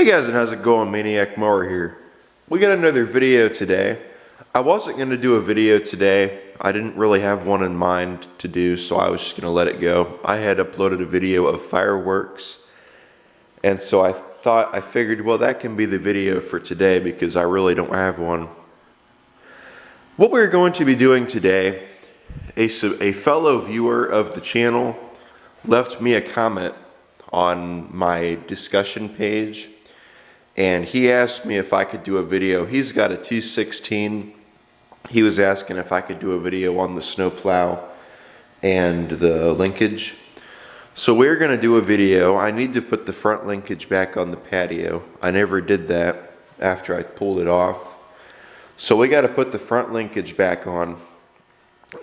Hey guys, and how's it going? Maniac Mower here. We got another video today. I wasn't going to do a video today. I didn't really have one in mind to do, so I was just going to let it go. I had uploaded a video of fireworks, and so I figured, well, that can be the video for today because I really don't have one. What we're going to be doing today, a fellow viewer of the channel left me a comment on my discussion page, and he asked me if I could do a video. He's got a 216. He was asking if I could do a video on the snowplow and the linkage. So we're going to do a video. I need to put the front linkage back on the patio. I never did that after I pulled it off. So we got to put the front linkage back on.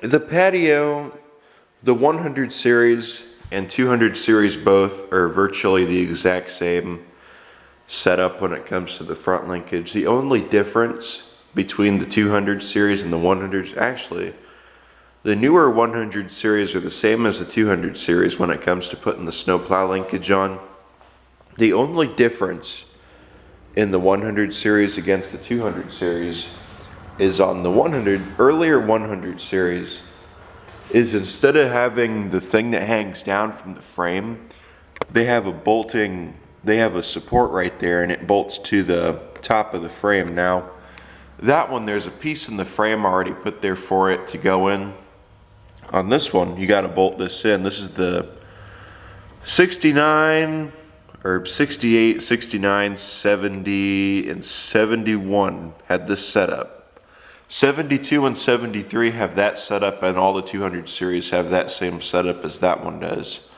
The patio, the 100 series and 200 series both are virtually the exact same setup when it comes to the front linkage. The only difference between the 200 series and the 100, actually, the newer 100 series are the same as the 200 series when it comes to putting the snowplow linkage on. The only difference in the 100 series against the 200 series is on the earlier 100 series is instead of having the thing that hangs down from the frame, they have a support right there and it bolts to the top of the frame. Now, that one, there's a piece in the frame already put there for it to go in. On this one, you got to bolt this in. This is the 69 or 68, 69, 70, and 71 had this setup. 72 and 73 have that setup, and all the 200 series have that same setup as that one does.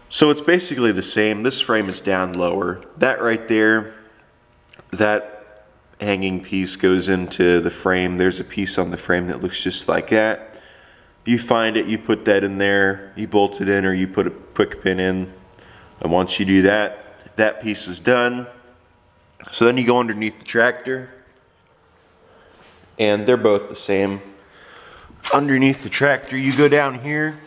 So it's basically the same. This frame is down lower. That right there, that hanging piece goes into the frame. There's a piece on the frame that looks just like that. You find it, you put that in there, you bolt it in, or you put a quick pin in. And once you do that, that piece is done. So then you go underneath the tractor, and they're both the same. Underneath the tractor, you go down here.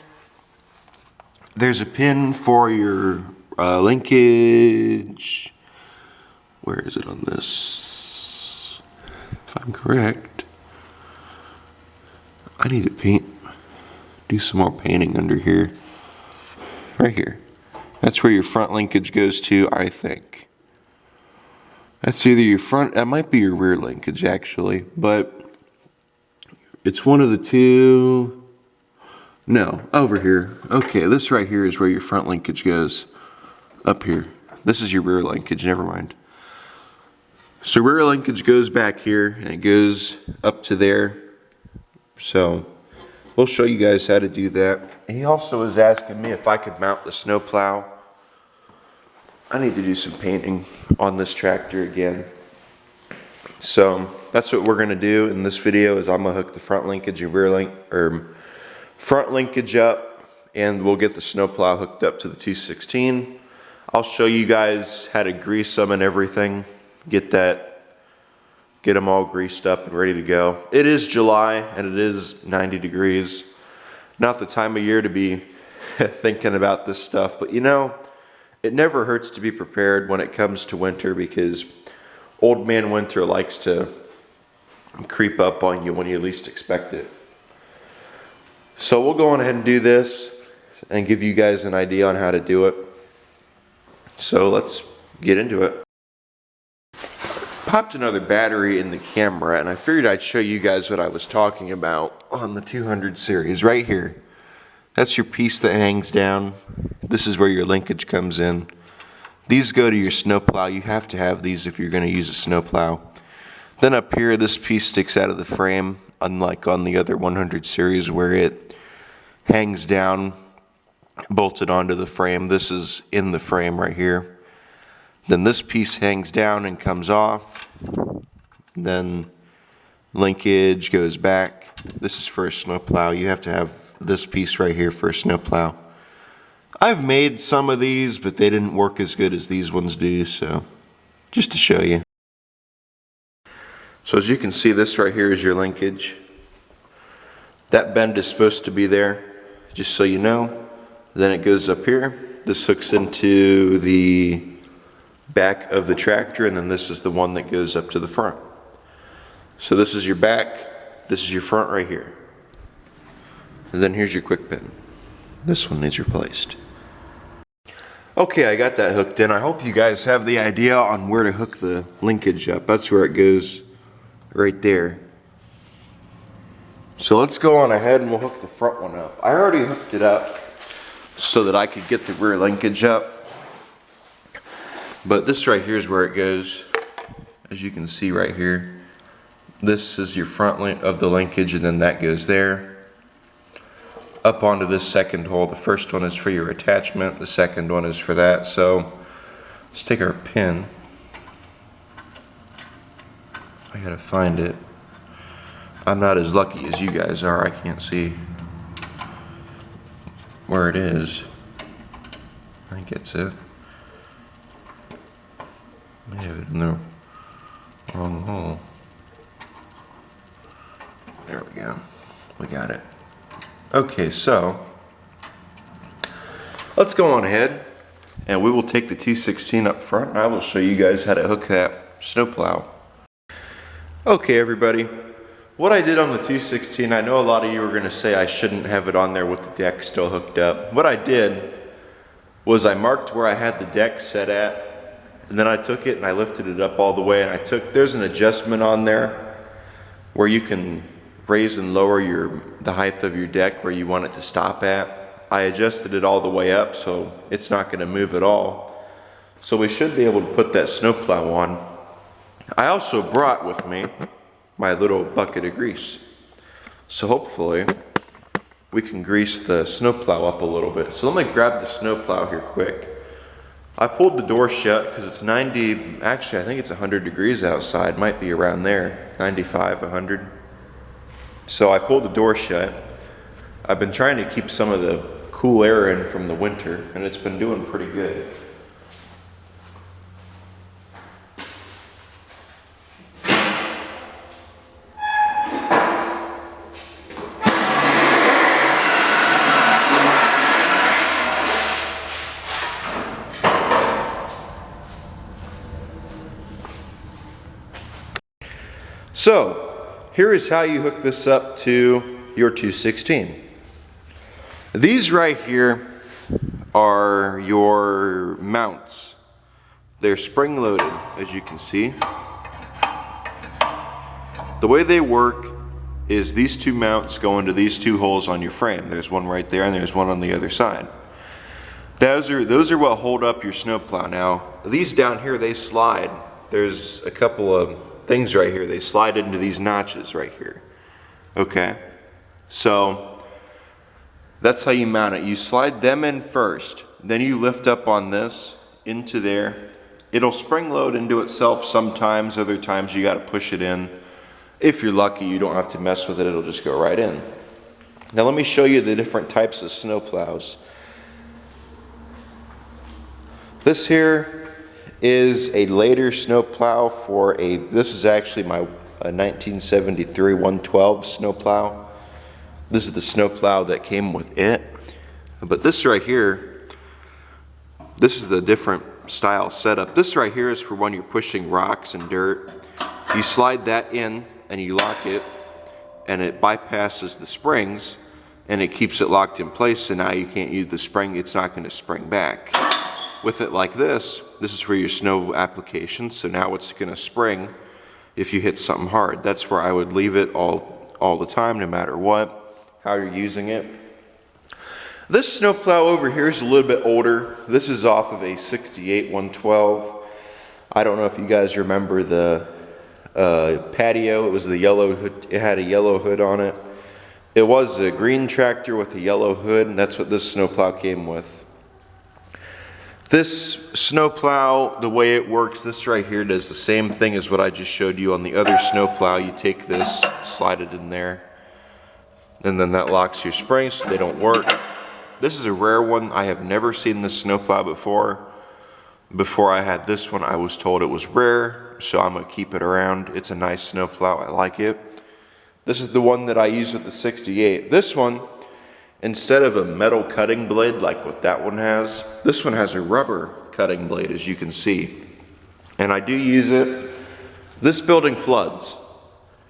There's a pin for your linkage. Where is it on this? If I'm correct, I need to do some more painting under here. Right here. That's where your front linkage goes to, I think. That's either your front, that might be your rear linkage actually, but it's one of the two. No, over here. Okay, this right here is where your front linkage goes. Up here. This is your rear linkage, never mind. So rear linkage goes back here and it goes up to there. So we'll show you guys how to do that. He also was asking me if I could mount the snowplow. I need to do some painting on this tractor again. So that's what we're gonna do in this video. Is I'm gonna hook the front linkage and front linkage up, and we'll get the snowplow hooked up to the 216. I'll show you guys how to grease them and everything. Get them all greased up and ready to go. It is July and it is 90 degrees. Not the time of year to be thinking about this stuff, but you know, it never hurts to be prepared when it comes to winter, because old man winter likes to creep up on you when you least expect it. So we'll go on ahead and do this and give you guys an idea on how to do it. So let's get into it. Popped another battery in the camera, and I figured I'd show you guys what I was talking about on the 200 series right here. That's your piece that hangs down. This is where your linkage comes in. These go to your snowplow. You have to have these if you're going to use a snowplow. Then up here, this piece sticks out of the frame, unlike on the other 100 series where it hangs down, bolted onto the frame. This is in the frame right here. Then this piece hangs down and comes off. Then linkage goes back. This is for a snowplow. You have to have this piece right here for a snowplow. I've made some of these, but they didn't work as good as these ones do, so just to show you. So as you can see, this right here is your linkage. That bend is supposed to be there, just so you know. Then it goes up here. This hooks into the back of the tractor, and then this is the one that goes up to the front. So this is your back, this is your front right here. And then here's your quick pin. This one needs replaced. Okay, I got that hooked in. I hope you guys have the idea on where to hook the linkage up. That's where it goes, right there. So let's go on ahead and we'll hook the front one up. I already hooked it up so that I could get the rear linkage up. But this right here is where it goes. As you can see right here. This is your front link of the linkage, and then that goes there. Up onto this second hole. The first one is for your attachment, the second one is for that. So let's take our pin. I gotta find it. I'm not as lucky as you guys are. I can't see where it is. I think it's it. I have it in the wrong hole. There we go. We got it. Okay, so let's go on ahead and we will take the 216 up front and I will show you guys how to hook that snowplow. Okay, everybody. What I did on the 216, I know a lot of you are going to say I shouldn't have it on there with the deck still hooked up. What I did was I marked where I had the deck set at, and then I took it and I lifted it up all the way, and there's an adjustment on there where you can raise and lower the height of your deck where you want it to stop at. I adjusted it all the way up so it's not going to move at all. So we should be able to put that snowplow on. I also brought with me my little bucket of grease. So hopefully we can grease the snowplow up a little bit. So let me grab the snowplow here quick. I pulled the door shut because it's 90, actually I think it's 100 degrees outside, might be around there, 95, 100. So I pulled the door shut. I've been trying to keep some of the cool air in from the winter, and it's been doing pretty good. So, here is how you hook this up to your 216. These right here are your mounts. They're spring loaded, as you can see. The way they work is these two mounts go into these two holes on your frame. There's one right there and there's one on the other side. Those are what hold up your snowplow. Now, these down here, they slide. There's a couple of things right here. They slide into these notches right here. Okay, so that's how you mount it. You slide them in first, then you lift up on this into there. It'll spring load into itself sometimes, other times you got to push it in. If you're lucky, you don't have to mess with it, it'll just go right in. Now let me show you the different types of snowplows. This here is a later snowplow for this is actually my 1973 112 snowplow. This is the snowplow that came with it. But this right here, this is the different style setup. This right here is for when you're pushing rocks and dirt. You slide that in and you lock it, and it bypasses the springs and it keeps it locked in place, so now you can't use the spring, it's not going to spring back. With it like this is for your snow application, so now it's going to spring if you hit something hard. That's where I would leave it all the time, no matter what, how you're using it. This snowplow over here is a little bit older. This is off of a 68 112. I don't know if you guys remember the patio. It was the yellow hood. It had a yellow hood on it. It was a green tractor with a yellow hood, and that's what this snowplow came with. This snowplow, the way it works, this right here does the same thing as what I just showed you on the other snowplow. You take this, slide it in there, and then that locks your springs so they don't work. This is a rare one. I have never seen this snowplow before. Before I had this one, I was told it was rare, so I'm going to keep it around. It's a nice snowplow. I like it. This is the one that I use with the 68. This one, instead of a metal cutting blade like what that one has, this one has a rubber cutting blade, as you can see. and I do use it. This building floods.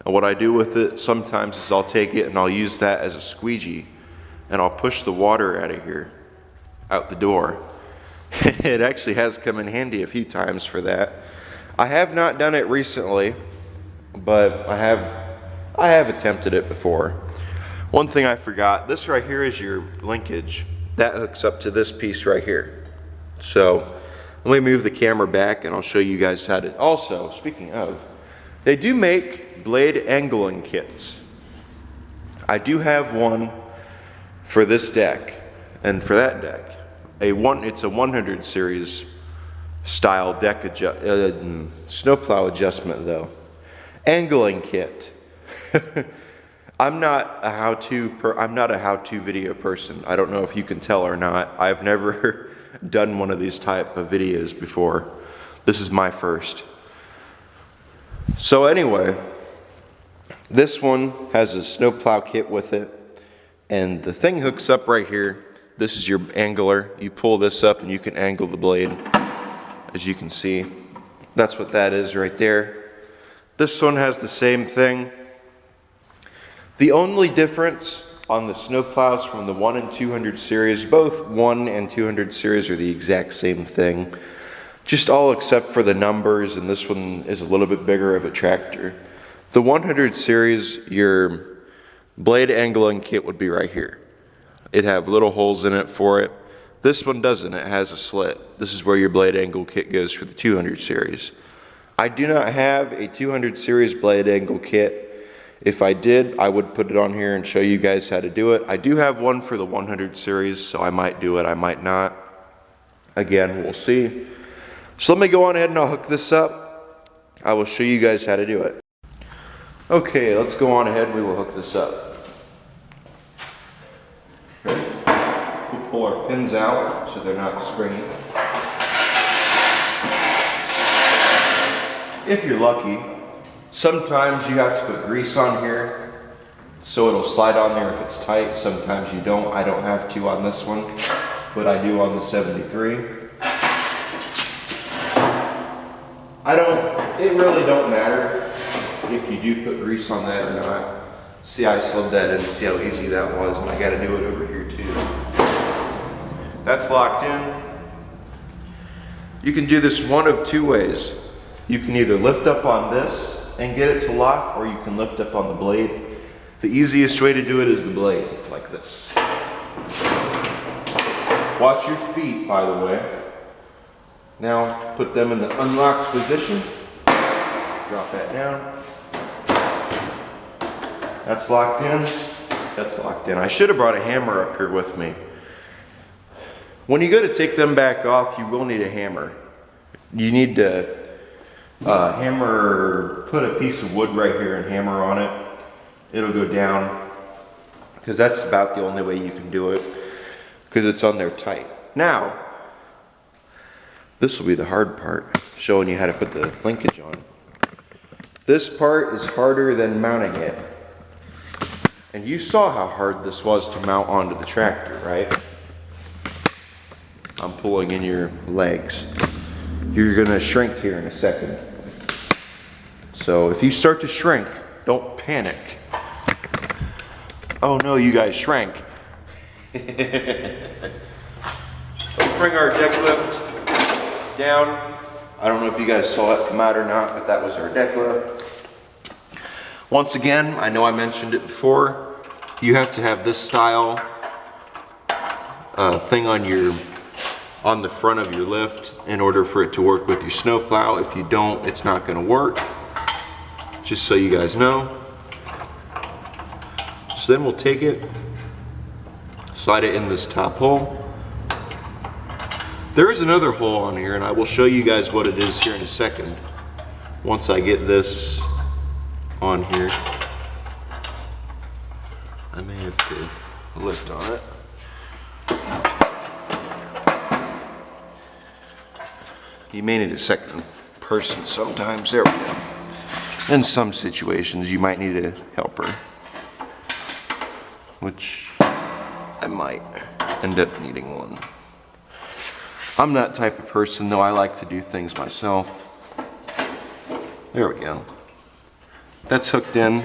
And what I do with it sometimes is I'll take it and I'll use that as a squeegee, and I'll push the water out of here, out the door. It actually has come in handy a few times for that. I have not done it recently, but I have attempted it before. One thing I forgot, this right here is your linkage. That hooks up to this piece right here. So let me move the camera back and I'll show you guys how to. Also, speaking of, they do make blade angling kits. I do have one for this deck and for that deck. It's a 100 series style deck snowplow adjustment though. Angling kit. I'm not a how-to video person. I don't know if you can tell or not. I've never done one of these type of videos before. This is my first. So anyway, this one has a snowplow kit with it, and the thing hooks up right here. This is your angler. You pull this up and you can angle the blade, as you can see. That's what that is right there. This one has the same thing. The only difference on the snowplows from the 1 and 200 series, both 1 and 200 series are the exact same thing, just all except for the numbers, and this one is a little bit bigger of a tractor. The 100 series, your blade angling kit would be right here. It'd have little holes in it for it. This one doesn't, it has a slit. This is where your blade angle kit goes for the 200 series. I do not have a 200 series blade angle kit. If I did, I would put it on here and show you guys how to do it. I do have one for the 100 series, so I might do it, I might not. Again, we'll see. So let me go on ahead and I'll hook this up. I will show you guys how to do it. Okay, let's go on ahead and we will hook this up. Okay. We'll pull our pins out so they're not springy. If you're lucky, sometimes you have to put grease on here so it'll slide on there if it's tight. Sometimes you don't. I don't have to on this one, but I do on the 73. It really don't matter if you do put grease on that or not. See, I slid that in, see how easy that was, and I got to do it over here too. That's locked in. You can do this one of two ways. You can either lift up on this and get it to lock, or you can lift up on the blade. The easiest way to do it is the blade, like this. Watch your feet, by the way. Now, put them in the unlocked position. Drop that down. That's locked in. That's locked in. I should have brought a hammer up here with me. When you go to take them back off, you will need a hammer. You need to put a piece of wood right here and hammer on it. It'll go down, because that's about the only way you can do it, because it's on there tight. Now, this will be the hard part, showing you how to put the linkage on. This part is harder than mounting it. And you saw how hard this was to mount onto the tractor, right? I'm pulling in your legs. You're gonna shrink here in a second. So if you start to shrink, don't panic. Oh no, you guys shrank. Let's bring our deck lift down. I don't know if you guys saw it come out or not, but that was our deck lift. Once again, I know I mentioned it before, you have to have this style thing on the front of your lift in order for it to work with your snowplow. If you don't, it's not going to work. Just so you guys know. So then we'll take it, slide it in this top hole. There is another hole on here, and I will show you guys what it is here in a second. Once I get this on here, I may have to lift on it. You may need a second person sometimes. There we go. In some situations, you might need a helper, which I might end up needing one. I'm that type of person, though. I like to do things myself. There we go. That's hooked in.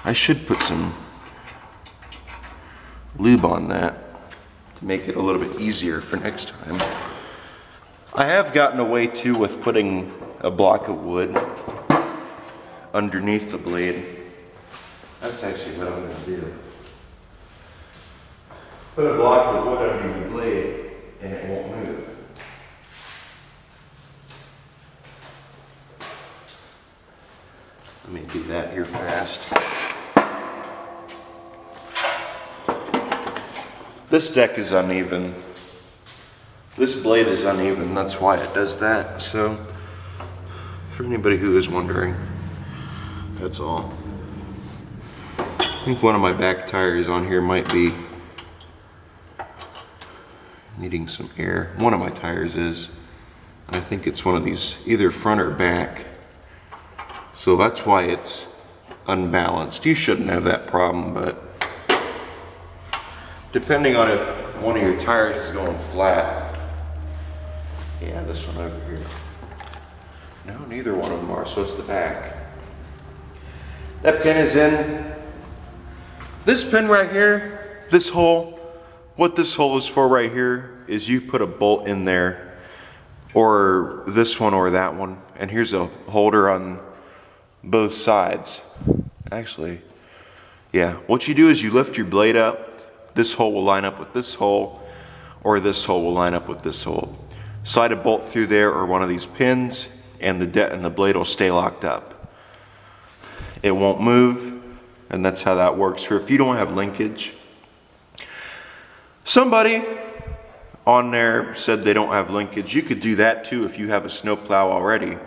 I should put some lube on that to make it a little bit easier for next time. I have gotten away too with putting a block of wood underneath the blade. That's actually what I'm going to do. Put a block of wood under your blade and it won't move. Let me do that here fast. This deck is uneven. This blade is uneven, that's why it does that. So, for anybody who is wondering, that's all. I think one of my back tires on here might be needing some air. One of my tires is. I think it's one of these, either front or back. So that's why it's unbalanced. You shouldn't have that problem, but depending on if one of your tires is going flat. Yeah, this one over here. No, neither one of them are, so it's the back. That pin is in. This pin right here, this hole, what this hole is for right here is you put a bolt in there, or this one or that one, and here's a holder on both sides. Actually, yeah, what you do is you lift your blade up, this hole will line up with this hole, or this hole will line up with this hole. Slide a bolt through there or one of these pins, and the blade will stay locked up. It won't move, and that's how that works. Or if you don't have linkage, somebody on there said they don't have linkage. You could do that too if you have a snowplow already.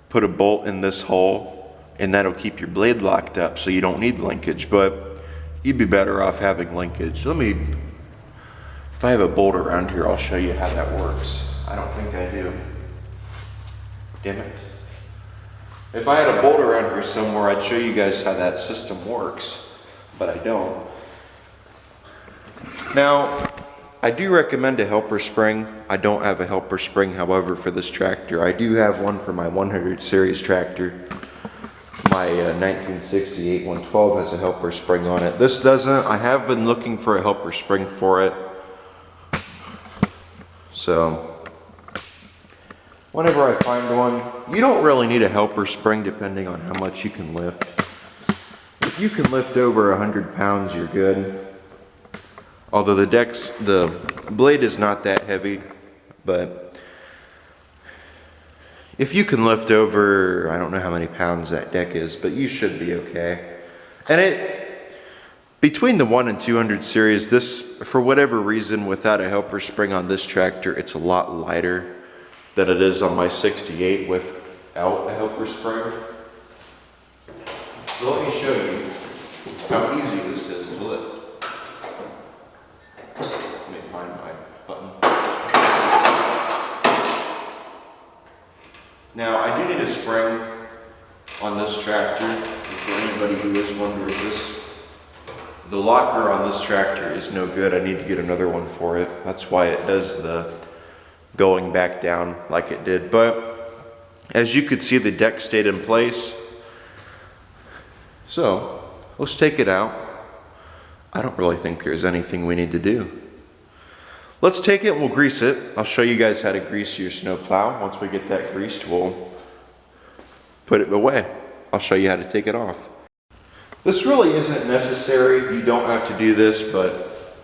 Put a bolt in this hole, and that'll keep your blade locked up, so you don't need linkage. But you'd be better off having linkage. If I have a bolt around here, I'll show you how that works. I don't think I do. Damn it. If I had a bolt around here somewhere, I'd show you guys how that system works, but I don't. Now, I do recommend a helper spring. I don't have a helper spring, however, for this tractor. I do have one for my 100 series tractor. My 1968 112 has a helper spring on it. This doesn't. I have been looking for a helper spring for it. So, whenever I find one, you don't really need a helper spring depending on how much you can lift. If you can lift over 100 pounds, you're good. Although the blade is not that heavy, but if you can lift over, I don't know how many pounds that deck is, but you should be okay. And between the 1 and 200 series, this, for whatever reason, without a helper spring on this tractor, it's a lot lighter than it is on my 68 without a helper spring. So let me show you how easy this is to lift. Let me find my button. Now, I do need a spring on this tractor. For anybody who is wondering this, the locker on this tractor is no good. I need to get another one for it. That's why it does the going back down like it did. But as you could see, the deck stayed in place. So let's take it out. I don't really think there's anything we need to do. Let's take it and we'll grease it. I'll show you guys how to grease your snowplow. Once we get that greased, we'll put it away. I'll show you how to take it off. This really isn't necessary. You don't have to do this, but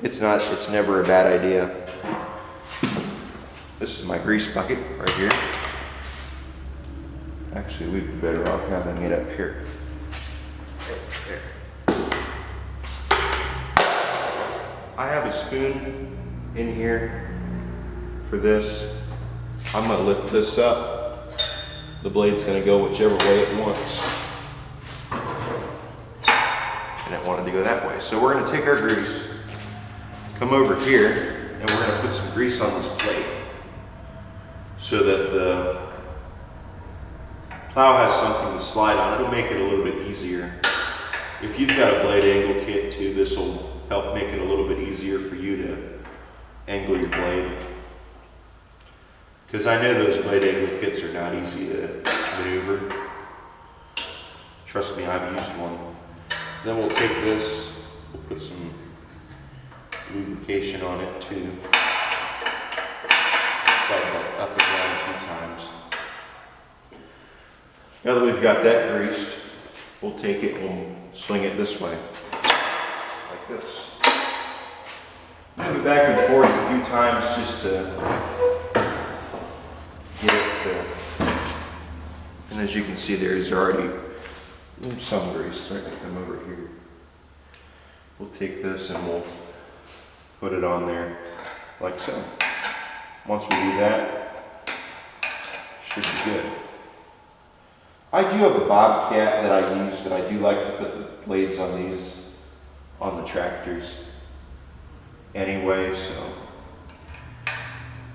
it's never a bad idea. This is my grease bucket right here. Actually, we'd be better off having it up here. I have a spoon in here for this. I'm going to lift this up. The blade's going to go whichever way it wants. And it wanted to go that way. So we're going to take our grease, come over here, and we're going to put some grease on this plate so that the plow has something to slide on. It'll make it a little bit easier. If you've got a blade angle kit too, this will help make it a little bit easier for you to angle your blade. because I know those blade angle kits are not easy to maneuver. Trust me, I've used one. Then we'll take this, we'll put some lubrication on it too. Slide that up and down a few times. Now that we've got that greased, we'll take it and swing it this way, like this. Move it back and forth a few times just to get it to, and as you can see there's already some grease starting to come over here. We'll take this and we'll put it on there like so. Once we do that, should be good. I do have a bobcat that I use, but I do like to put the blades on these, on the tractors anyway, so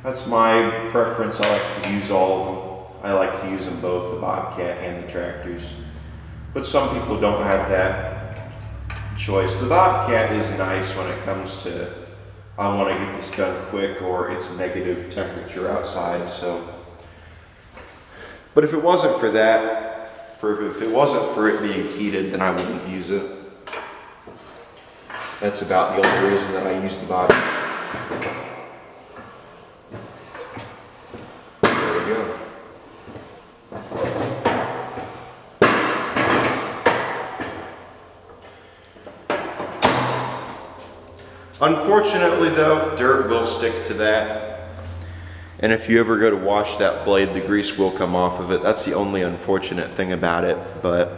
that's my preference. I like to use all of them. I like to use them both, the bobcat and the tractors. But some people don't have that choice. The bobcat is nice when it comes to, I want to get this done quick, or it's negative temperature outside, so. But if it wasn't for that, if it wasn't for it being heated, then I wouldn't use it. That's about the only reason that I use the bobcat. There we go. Unfortunately though, dirt will stick to that. And if you ever go to wash that blade, the grease will come off of it. That's the only unfortunate thing about it. But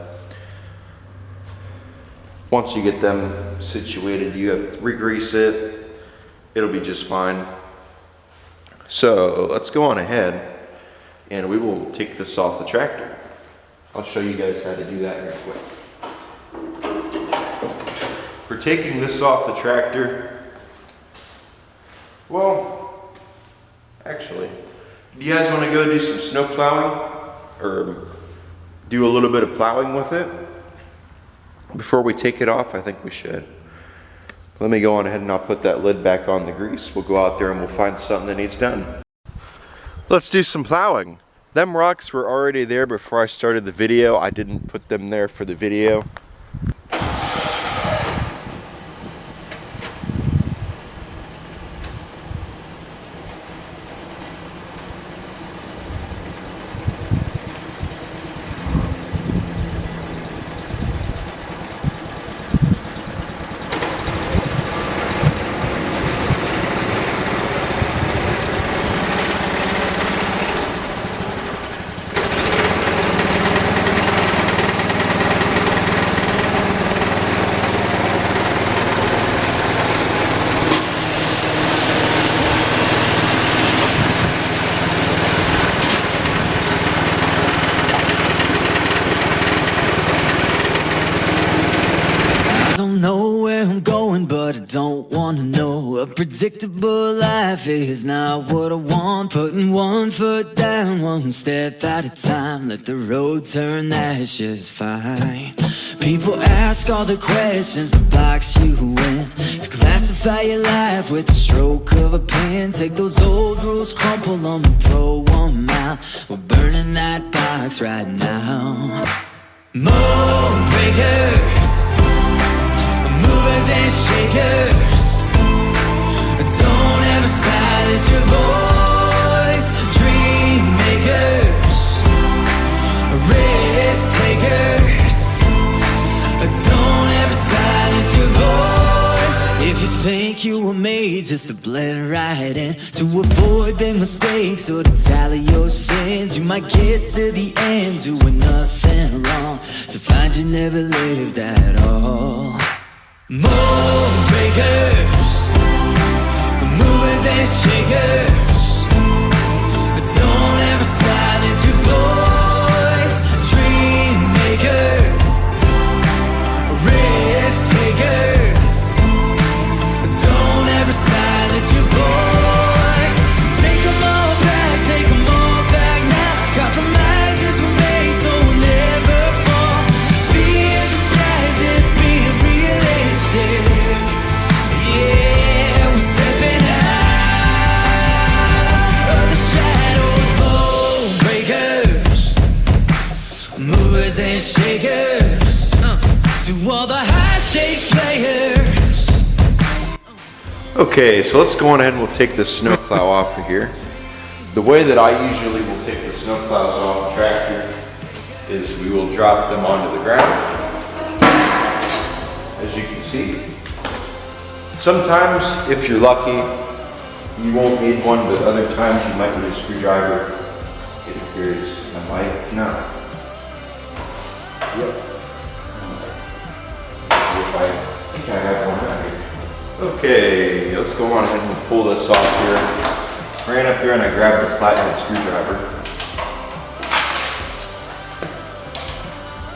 once you get them situated, you have to re-grease it. It'll be just fine. So let's go on ahead and we will take this off the tractor. I'll show you guys how to do that real quick. For taking this off the tractor, well, actually, do you guys want to go do some snow plowing or do a little bit of plowing with it? Before we take it off, I think we should. Let me go on ahead and I'll put that lid back on the grease. We'll go out there and we'll find something that needs done. Let's do some plowing. Them rocks were already there before I started the video. I didn't put them there for the video. But I don't wanna know. A predictable life is not what I want. Putting one foot down, one step at a time. Let the road turn, that's just fine. People ask all the questions that box you in. To classify your life with the stroke of a pen. Take those old rules, crumple them and throw them out. We're burning that box right now. Mold breakers, movers and shakers, don't ever silence your voice. Dream makers, risk takers, don't ever silence your voice. If you think you were made just to blend right in, to avoid big mistakes or to tally your sins, you might get to the end doing nothing wrong, to find you never lived at all. Mold breakers, movers and shakers, don't ever silence your voice. Dream makers, risk takers, don't ever silence your voice. So take them all back now. Compromises were made so we'll never fall. Fear disguises being realistic. Yeah, we're stepping out. and shakers, to all the high stakes players. Okay, so let's go on ahead and we'll take this snowplow off of here. The way that I usually will take the snowplows off the tractor is we will drop them onto the ground, as you can see. Sometimes, if you're lucky, you won't need one, but other times you might need a screwdriver. It appears I might not. Yep. I think I have one right here. Okay, let's go on ahead and pull this off here. Ran up there and I grabbed a flathead screwdriver.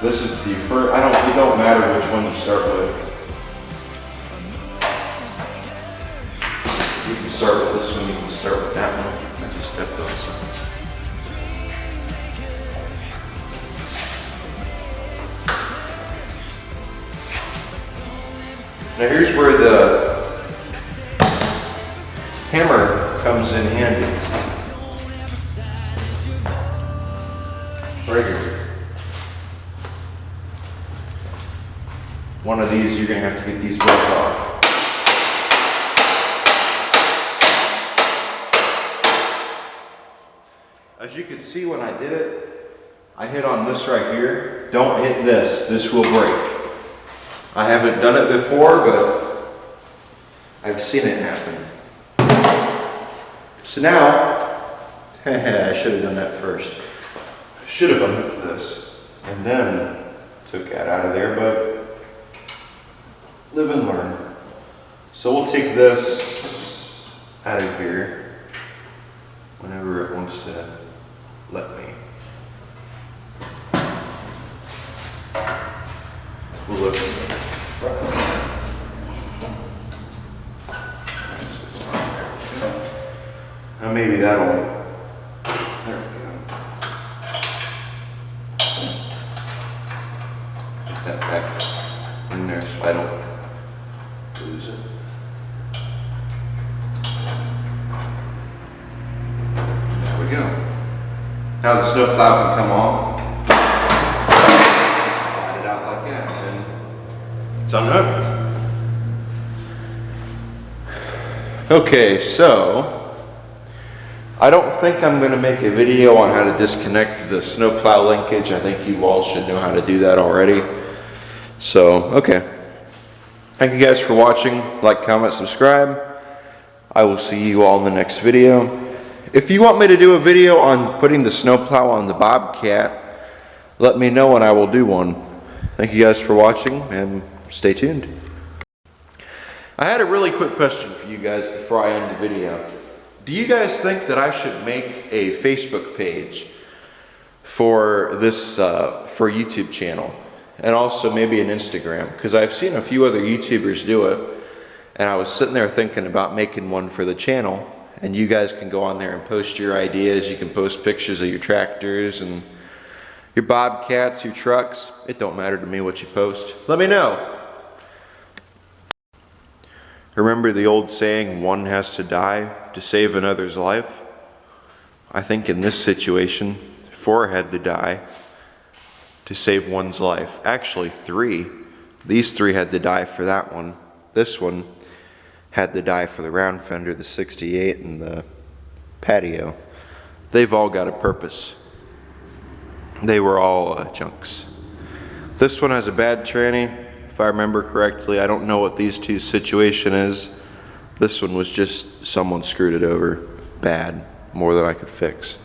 This is the first, it don't matter which one you start with. You can start with this one, you can start with that one. I just stepped on something. Now here's where the hammer comes in handy. Right here. One of these, you're going to have to get these both off. As you can see when I did it, I hit on this right here. Don't hit this. This will break. I haven't done it before, but I've seen it happen. So now, I should have done that first. I should have unhooked this and then took that out of there, but live and learn. So we'll take this out of here whenever it wants to let me. We'll look in the front. Now maybe that'll, there we go. Get that back in there so I don't lose it. There we go. Now the snowplow can come off. Slide it out like that, and it's unhooked. Okay, so I don't think I'm going to make a video on how to disconnect the snowplow linkage. I think you all should know how to do that already. So, okay. Thank you guys for watching. Like, comment, subscribe. I will see you all in the next video. If you want me to do a video on putting the snowplow on the Bobcat, let me know and I will do one. Thank you guys for watching and stay tuned. I had a really quick question for you guys before I end the video. Do you guys think that I should make a Facebook page for this for YouTube channel, and also maybe an Instagram? Because I've seen a few other YouTubers do it, and I was sitting there thinking about making one for the channel. And you guys can go on there and post your ideas. You can post pictures of your tractors and your bobcats, your trucks. It don't matter to me what you post. Let me know. Remember the old saying, one has to die to save another's life? I think in this situation, 4 had to die to save one's life. Actually 3. These 3 had to die for that one. This one had to die for the round fender, the 68, and the patio. They've all got a purpose. They were all chunks. This one has a bad tranny, if I remember correctly. I don't know what these two situation is. This one was just someone screwed it over bad, more than I could fix.